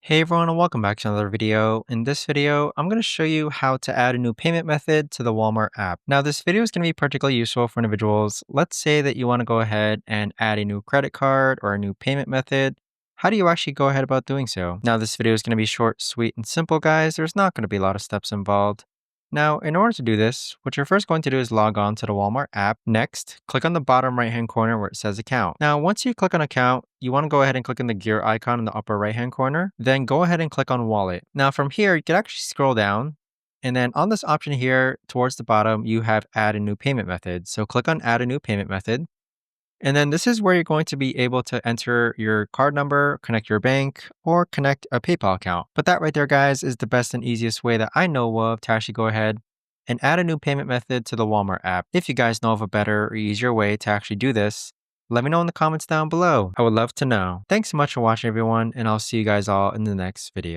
Hey everyone, and welcome back to another video. In this video, I'm going to show you how to add a new payment method to the Walmart app. Now, this video is going to be particularly useful for individuals. Let's say that you want to go ahead and add a new credit card or a new payment method. How do you actually go ahead about doing so? Now, this video is going to be short, sweet, and simple, guys. There's not going to be a lot of steps involved. Now, in order to do this, what you're first going to do is log on to the Walmart app. Next, click on the bottom right-hand corner where it says account. Now, once you click on account, you want to go ahead and click on the gear icon in the upper right-hand corner. Then go ahead and click on wallet. Now, from here, you can actually scroll down. And then on this option here, towards the bottom, you have add a new payment method. So click on add a new payment method. And then this is where you're going to be able to enter your card number, connect your bank, or connect a PayPal account. But that right there, guys, is the best and easiest way that I know of to actually go ahead and add a new payment method to the Walmart app. If you guys know of a better or easier way to actually do this, let me know in the comments down below. I would love to know. Thanks so much for watching, everyone, and I'll see you guys all in the next video.